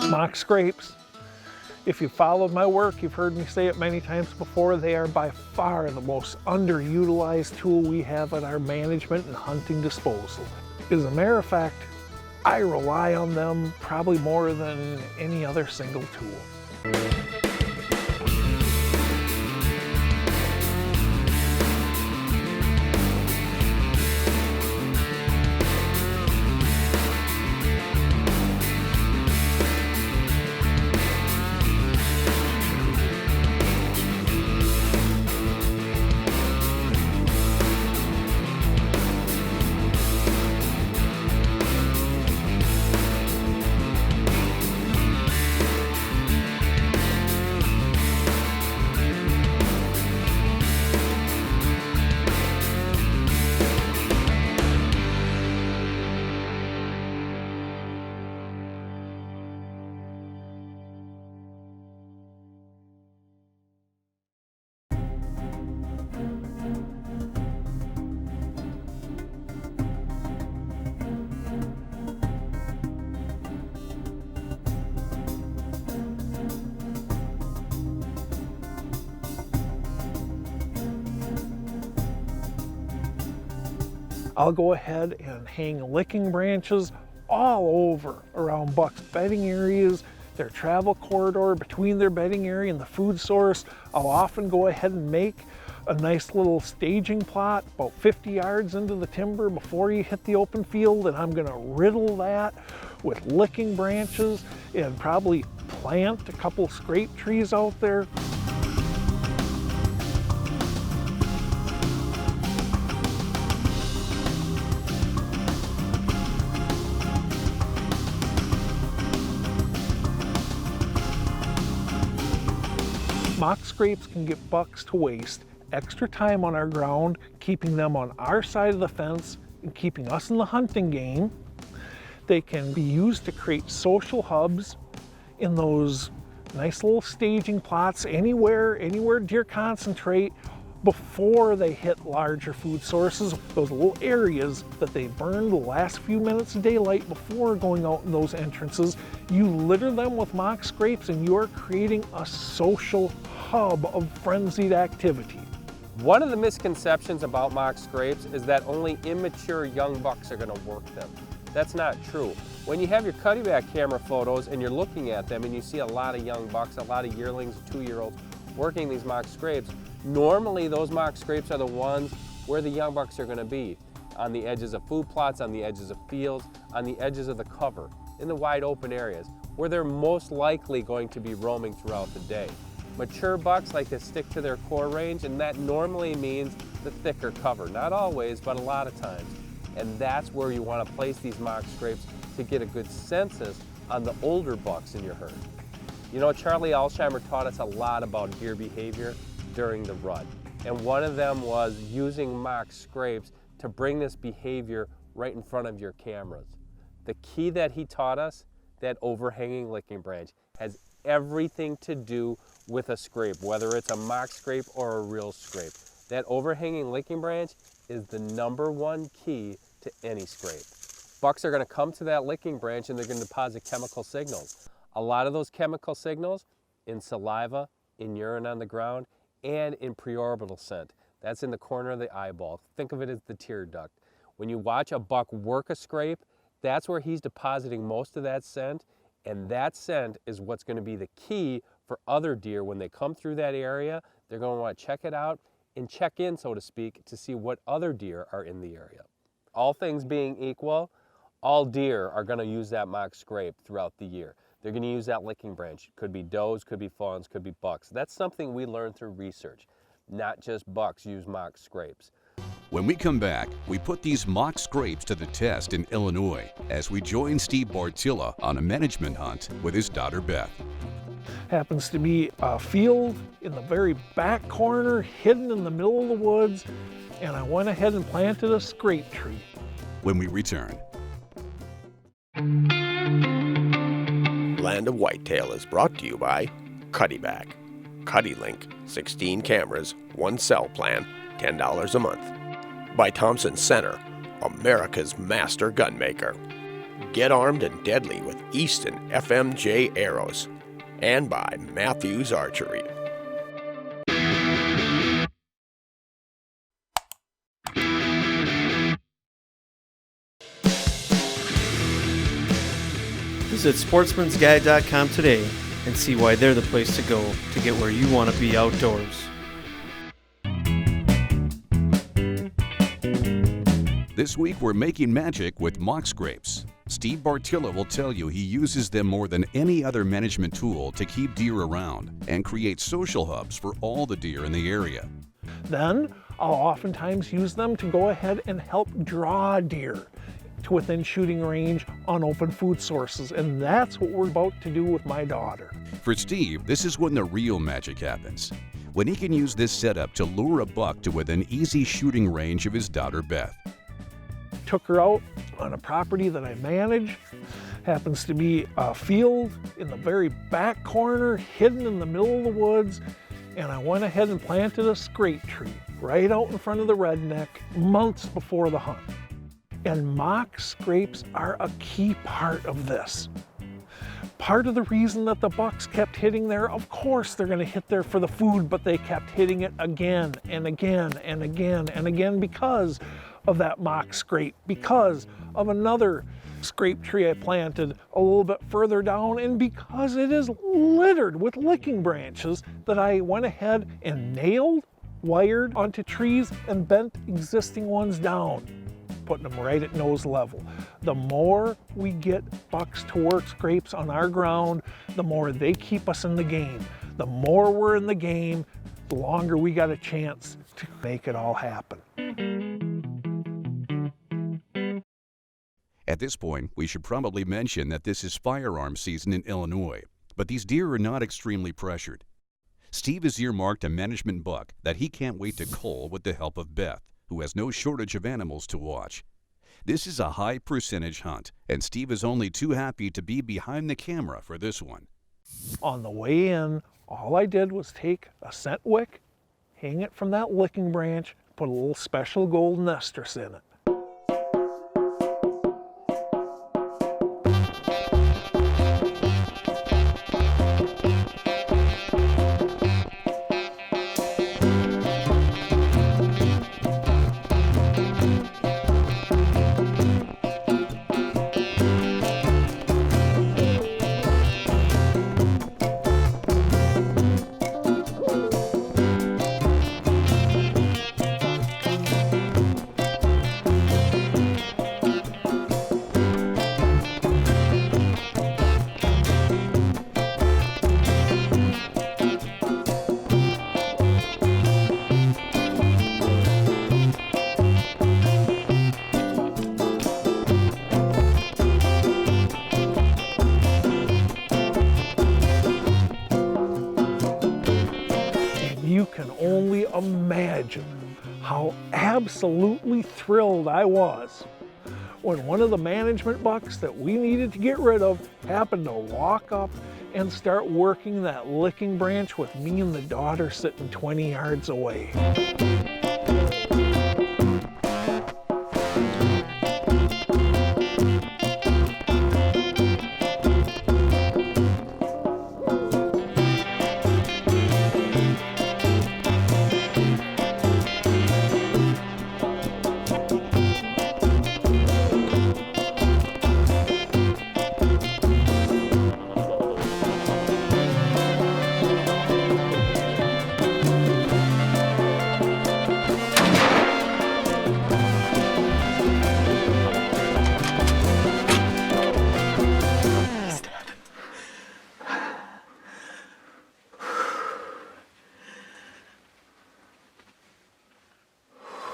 Mock scrapes. If you followed my work, you've heard me say it many times before, they are by far the most underutilized tool we have at our management and hunting disposal. As a matter of fact, I rely on them probably more than any other single tool. I'll go ahead and hang licking branches all over around bucks' bedding areas, their travel corridor between their bedding area and the food source. I'll often go ahead and make a nice little staging plot about 50 yards into the timber before you hit the open field, and I'm gonna riddle that with licking branches and probably plant a couple scrape trees out there. Mock scrapes can get bucks to waste extra time on our ground, keeping them on our side of the fence and keeping us in the hunting game. They can be used to create social hubs in those nice little staging plots anywhere deer concentrate before they hit larger food sources. Those little areas that they burn the last few minutes of daylight before going out in those entrances, you litter them with mock scrapes and you're creating a social hub of frenzied activity. One of the misconceptions about mock scrapes is that only immature young bucks are going to work them. That's not true. When you have your cutty-back camera photos and you're looking at them and you see a lot of young bucks, a lot of yearlings, 2-year-olds working these mock scrapes, normally those mock scrapes are the ones where the young bucks are going to be, on the edges of food plots, on the edges of fields, on the edges of the cover, in the wide open areas, where they're most likely going to be roaming throughout the day. Mature bucks like to stick to their core range, and that normally means the thicker cover. Not always, but a lot of times. And that's where you want to place these mock scrapes to get a good census on the older bucks in your herd. You know, Charlie Alsheimer taught us a lot about deer behavior during the rut. And one of them was using mock scrapes to bring this behavior right in front of your cameras. The key that he taught us, that overhanging licking branch, has everything to do with a scrape, whether it's a mock scrape or a real scrape. That overhanging licking branch is the #1 key to any scrape. Bucks are going to come to that licking branch and they're going to deposit chemical signals. A lot of those chemical signals in saliva, in urine on the ground, and in preorbital scent. That's in the corner of the eyeball. Think of it as the tear duct. When you watch a buck work a scrape, that's where he's depositing most of that scent, and that scent is what's going to be the key for other deer when they come through that area. They're going to want to check it out and check in, so to speak, to see what other deer are in the area. All things being equal, all deer are going to use that mock scrape throughout the year. They're going to use that licking branch. Could be does, could be fawns, could be bucks. That's something we learned through research. Not just bucks use mock scrapes. When we come back, we put these mock scrapes to the test in Illinois as we join Steve Bartilla on a management hunt with his daughter Beth. Happens to be a field in the very back corner, hidden in the middle of the woods, and I went ahead and planted a scrape tree. When we return. Land of Whitetail is brought to you by Cuddyback. CuddyLink, 16 cameras, 1 cell plan, $10 a month. By Thompson Center, America's master gunmaker. Get armed and deadly with Easton FMJ arrows. And by Matthews Archery. Visit sportsmansguide.com today and see why they're the place to go to get where you want to be outdoors. This week we're making magic with mock scrapes. Steve Bartilla will tell you he uses them more than any other management tool to keep deer around and create social hubs for all the deer in the area. Then I'll oftentimes use them to go ahead and help draw deer to within shooting range on open food sources, and that's what we're about to do with my daughter. For Steve, this is when the real magic happens, when he can use this setup to lure a buck to within easy shooting range of his daughter Beth. Took her out on a property that I manage. Happens to be a field in the very back corner, hidden in the middle of the woods, and I went ahead and planted a scrape tree right out in front of the redneck months before the hunt. And mock scrapes are a key part of this. Part of the reason that the bucks kept hitting there, of course they're going to hit there for the food, but they kept hitting it again and again and again and again because of that mock scrape, because of another scrape tree I planted a little bit further down, and because it is littered with licking branches that I went ahead and nailed, wired onto trees, and bent existing ones down, putting them right at nose level. The more we get bucks to work scrapes on our ground, the more they keep us in the game. The more we're in the game, the longer we got a chance to make it all happen. At this point, we should probably mention that this is firearm season in Illinois, but these deer are not extremely pressured. Steve has earmarked a management buck that he can't wait to cull with the help of Beth, who has no shortage of animals to watch. This is a high percentage hunt, and Steve is only too happy to be behind the camera for this one. On the way in, all I did was take a scent wick, hang it from that licking branch, put a little special golden estrus in it. You can only imagine how absolutely thrilled I was when one of the management bucks that we needed to get rid of happened to walk up and start working that licking branch with me and the daughter sitting 20 yards away.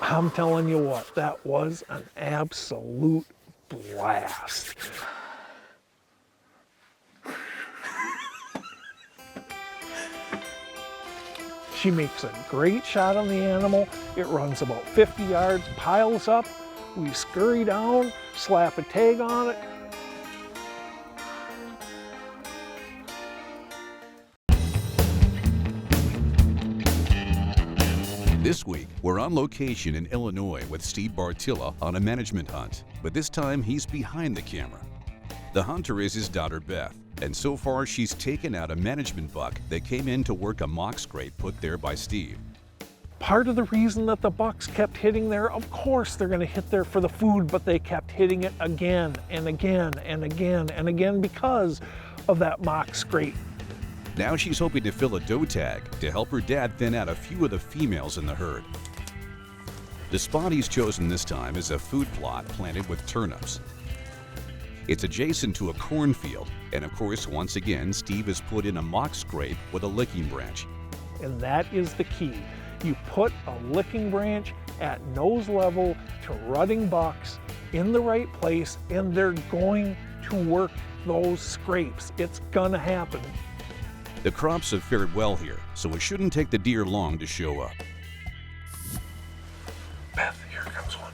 I'm telling you what, that was an absolute blast. She makes a great shot on the animal. It runs about 50 yards, piles up. We scurry down, slap a tag on it. This week, we're on location in Illinois with Steve Bartilla on a management hunt, but this time he's behind the camera. The hunter is his daughter Beth, and so far she's taken out a management buck that came in to work a mock scrape put there by Steve. Part of the reason that the bucks kept hitting there, of course they're going to hit there for the food, but they kept hitting it again and again and again and again because of that mock scrape. Now she's hoping to fill a doe tag to help her dad thin out a few of the females in the herd. The spot he's chosen this time is a food plot planted with turnips. It's adjacent to a cornfield, and of course, once again, Steve has put in a mock scrape with a licking branch. And that is the key. You put a licking branch at nose level to rutting bucks in the right place, and they're going to work those scrapes. It's gonna happen. The crops have fared well here, so it shouldn't take the deer long to show up. Beth, here comes one.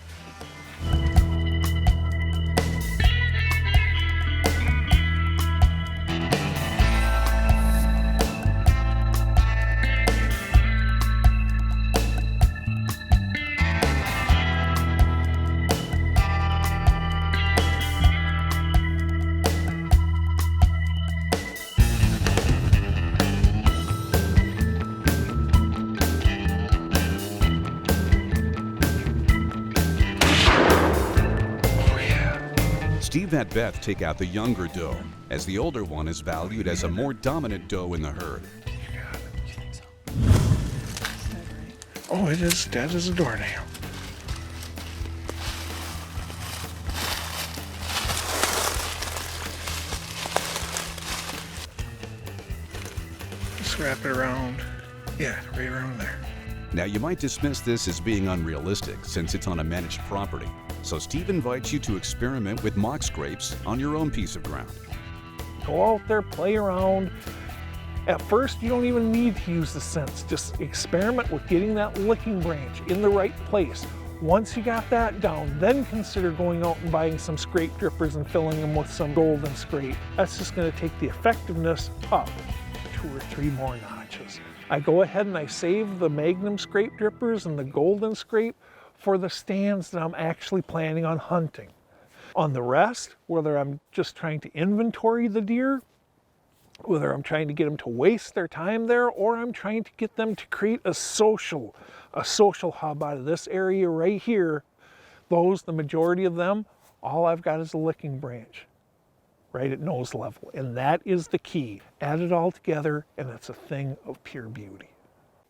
Steve had Beth take out the younger doe, as the older one is valued as a more dominant doe in the herd. Oh, it is dead as a doornail. Just wrap it around. Yeah, right around there. Now you might dismiss this as being unrealistic since it's on a managed property. So Steve invites you to experiment with mock scrapes on your own piece of ground. Go out there, play around. At first, you don't even need to use the scents. Just experiment with getting that licking branch in the right place. Once you got that down, then consider going out and buying some scrape drippers and filling them with some golden scrape. That's just going to take the effectiveness up 2 or 3 more notches. I go ahead and I save the Magnum scrape drippers and the golden scrape for the stands that I'm actually planning on hunting. On the rest, whether I'm just trying to inventory the deer, whether I'm trying to get them to waste their time there, or I'm trying to get them to create a social hub out of this area right here, the majority of them, all I've got is a licking branch right at nose level. And that is the key. Add it all together and it's a thing of pure beauty.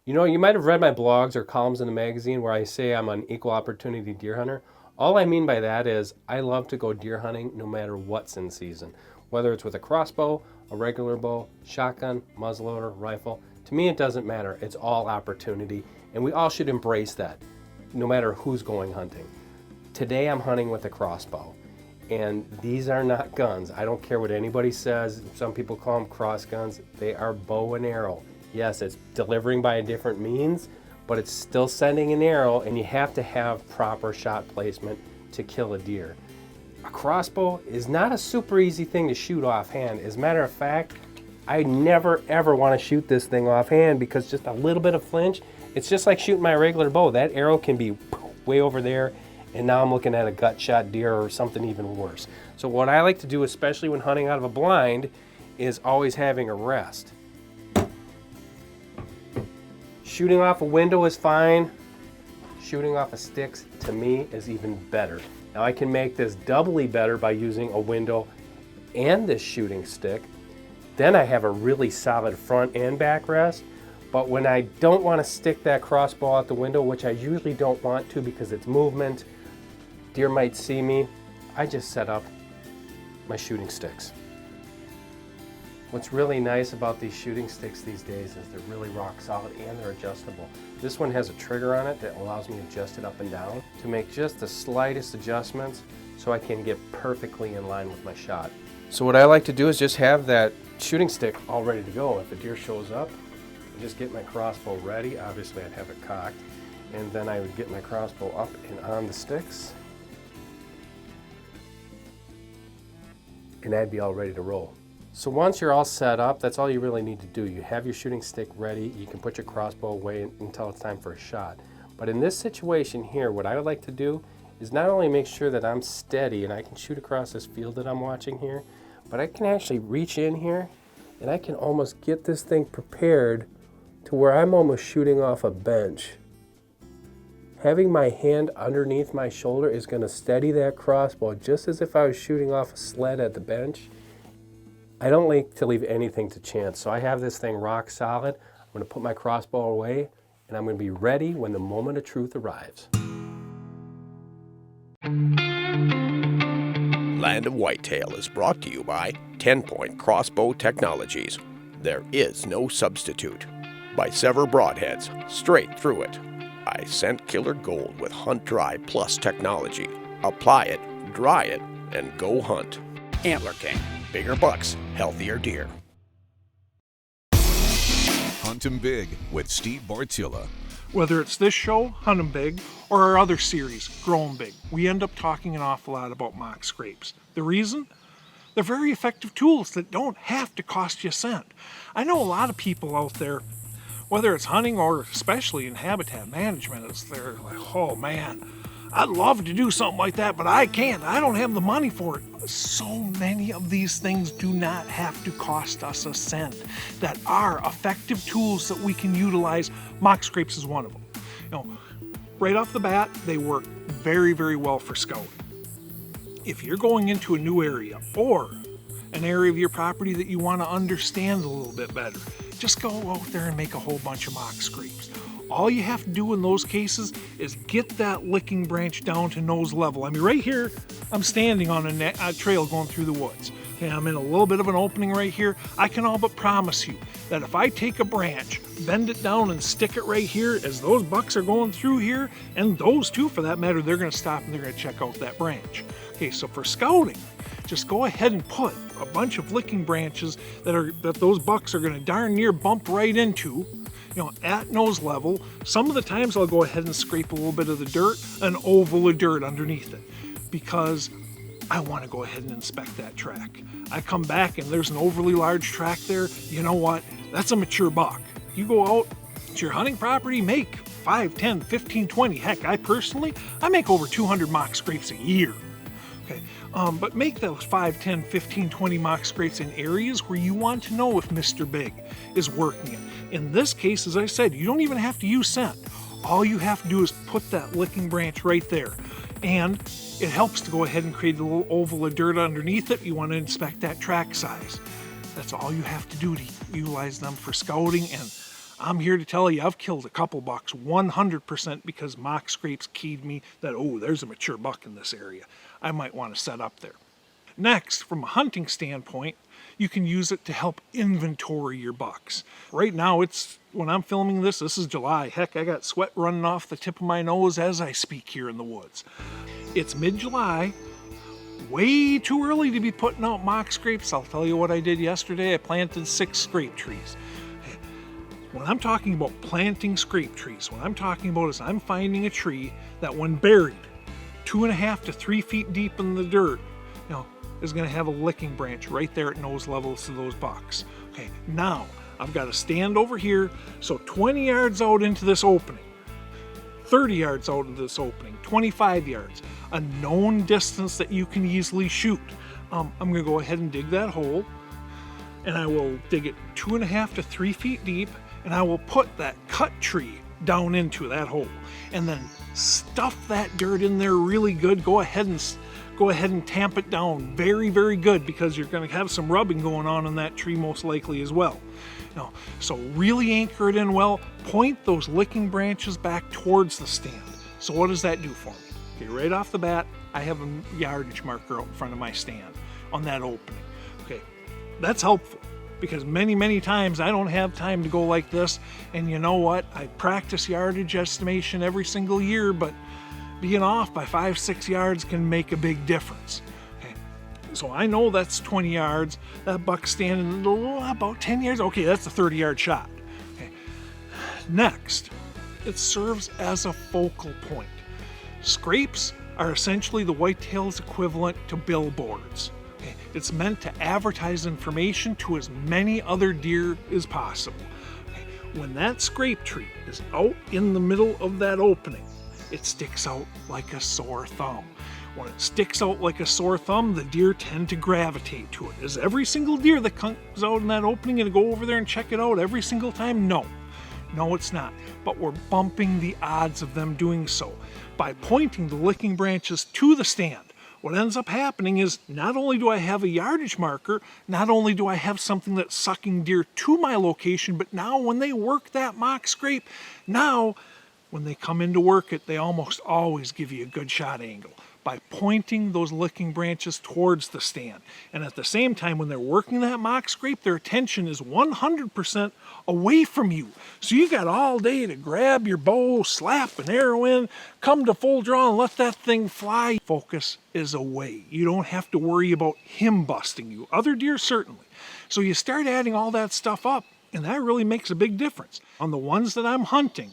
You know, you might have read my blogs or columns in the magazine where I say I'm an equal opportunity deer hunter. All I mean by that is I love to go deer hunting no matter what's in season. Whether it's with a crossbow, a regular bow, shotgun, muzzleloader, rifle. To me, it doesn't matter. It's all opportunity, and we all should embrace that, no matter who's going hunting. Today, I'm hunting with a crossbow, and these are not guns. I don't care what anybody says. Some people call them cross guns. They are bow and arrow. Yes, it's delivering by a different means, but it's still sending an arrow, and you have to have proper shot placement to kill a deer. A crossbow is not a super easy thing to shoot offhand. As a matter of fact, I never ever want to shoot this thing offhand because just a little bit of flinch, it's just like shooting my regular bow. That arrow can be way over there, and now I'm looking at a gut shot deer or something even worse. So what I like to do, especially when hunting out of a blind, is always having a rest. Shooting off a window is fine. Shooting off of sticks, to me, is even better. Now I can make this doubly better by using a window and this shooting stick. Then I have a really solid front and back rest. But when I don't want to stick that crossbow out the window, which I usually don't want to because it's movement, deer might see me, I just set up my shooting sticks. What's really nice about these shooting sticks these days is they're really rock solid and they're adjustable. This one has a trigger on it that allows me to adjust it up and down to make just the slightest adjustments so I can get perfectly in line with my shot. So what I like to do is just have that shooting stick all ready to go. If a deer shows up, I just get my crossbow ready. Obviously I'd have it cocked, and then I would get my crossbow up and on the sticks, and I'd be all ready to roll. So once you're all set up, that's all you really need to do. You have your shooting stick ready. You can put your crossbow away until it's time for a shot. But in this situation here, what I would like to do is not only make sure that I'm steady and I can shoot across this field that I'm watching here, but I can actually reach in here and I can almost get this thing prepared to where I'm almost shooting off a bench. Having my hand underneath my shoulder is going to steady that crossbow just as if I was shooting off a sled at the bench. I don't like to leave anything to chance, so I have this thing rock solid. I'm going to put my crossbow away and I'm going to be ready when the moment of truth arrives. Land of Whitetail is brought to you by 10-Point Crossbow Technologies. There is no substitute. By Sever Broadheads, straight through it. By Scent Killer Gold with Hunt Dry Plus technology. Apply it, dry it, and go hunt. Antler King, bigger bucks, healthier deer. Hunt 'em Big with Steve Bartilla. Whether it's this show, Hunt 'em Big, or our other series, Grow 'em Big, we end up talking an awful lot about mock scrapes. The reason? They're very effective tools that don't have to cost you a cent. I know a lot of people out there, whether it's hunting or especially in habitat management, they're like, oh man, I'd love to do something like that, but I can't. I don't have the money for it. So many of these things do not have to cost us a cent. That are effective tools that we can utilize. Mock scrapes is one of them. You know, right off the bat, they work very, very well for scouting. If you're going into a new area or an area of your property that you want to understand a little bit better, just go out there and make a whole bunch of mock scrapes. All you have to do in those cases is get that licking branch down to nose level. I mean, right here, I'm standing on a trail going through the woods. Okay, I'm in a little bit of an opening right here. I can all but promise you that if I take a branch, bend it down and stick it right here as those bucks are going through here, and those two for that matter, they're gonna stop and they're gonna check out that branch. Okay, so for scouting, just go ahead and put a bunch of licking branches that those bucks are gonna darn near bump right into, you know, at nose level. Some of the times I'll go ahead and scrape a little bit of the dirt, an oval of dirt underneath it, because I want to go ahead and inspect that track. I come back and there's an overly large track there. You know what? That's a mature buck. You go out to your hunting property, make 5, 10, 15, 20. Heck, I make over 200 mock scrapes a year. Okay, but make those 5, 10, 15, 20 mock scrapes in areas where you want to know if Mr. Big is working it. In this case, as I said, you don't even have to use scent. All you have to do is put that licking branch right there. And it helps to go ahead and create a little oval of dirt underneath it. You want to inspect that track size. That's all you have to do to utilize them for scouting. And I'm here to tell you, I've killed a couple bucks 100% because mock scrapes keyed me that, oh, there's a mature buck in this area. I might want to set up there. Next, from a hunting standpoint, you can use it to help inventory your bucks. Right now, when I'm filming this is July. Heck, I got sweat running off the tip of my nose as I speak here in the woods. It's mid-July, way too early to be putting out mock scrapes. I'll tell you what I did yesterday. I planted 6 scrape trees. When I'm talking about planting scrape trees, what I'm talking about is I'm finding a tree that when buried 2.5 to 3 feet deep in the dirt, you know, is going to have a licking branch right there at nose level to those bucks. Okay, now I've got to stand over here, so 20 yards out into this opening, 30 yards out into this opening, 25 yards, a known distance that you can easily shoot. I'm going to go ahead and dig that hole, and I will dig it 2.5 to 3 feet deep, and I will put that cut tree down into that hole, and then stuff that dirt in there really good. Go ahead and tamp it down very, very good, because you're going to have some rubbing going on in that tree most likely as well. Now, so really anchor it in well. Point those licking branches back towards the stand. So what does that do for me? Okay, right off the bat, I have a yardage marker out in front of my stand on that opening. Okay, that's helpful, because many, many times I don't have time to go like this. And you know what? I practice yardage estimation every single year, but being off by 5-6 yards can make a big difference. Okay, so I know that's 20 yards. That buck's standing about 10 yards. Okay, that's a 30-yard shot. Okay. Next, it serves as a focal point. Scrapes are essentially the whitetail's equivalent to billboards. Okay, it's meant to advertise information to as many other deer as possible. Okay, when that scrape tree is out in the middle of that opening, it sticks out like a sore thumb. When it sticks out like a sore thumb, the deer tend to gravitate to it. Is every single deer that comes out in that opening going to go over there and check it out every single time? No. No, it's not. But we're bumping the odds of them doing so by pointing the licking branches to the stand. What ends up happening is not only do I have a yardage marker, not only do I have something that's sucking deer to my location, but now when they work that mock scrape, now when they come in to work it, they almost always give you a good shot angle by pointing those licking branches towards the stand. And at the same time, when they're working that mock scrape, their attention is 100% away from you. So you got all day to grab your bow, slap an arrow in, come to full draw and let that thing fly. Focus is away. You don't have to worry about him busting you. Other deer certainly. So you start adding all that stuff up, and that really makes a big difference. On the ones that I'm hunting,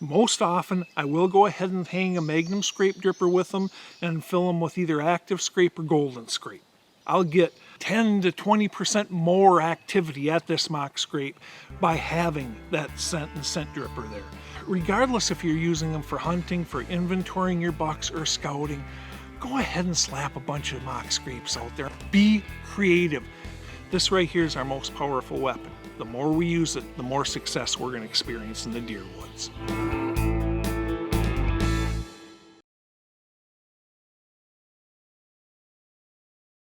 most often, I will go ahead and hang a Magnum scrape dripper with them and fill them with either active scrape or golden scrape. I'll get 10 to 20% more activity at this mock scrape by having that scent and scent dripper there. Regardless if you're using them for hunting, for inventorying your bucks, or scouting, go ahead and slap a bunch of mock scrapes out there. Be creative. This right here is our most powerful weapon. The more we use it, the more success we're going to experience in the deer woods.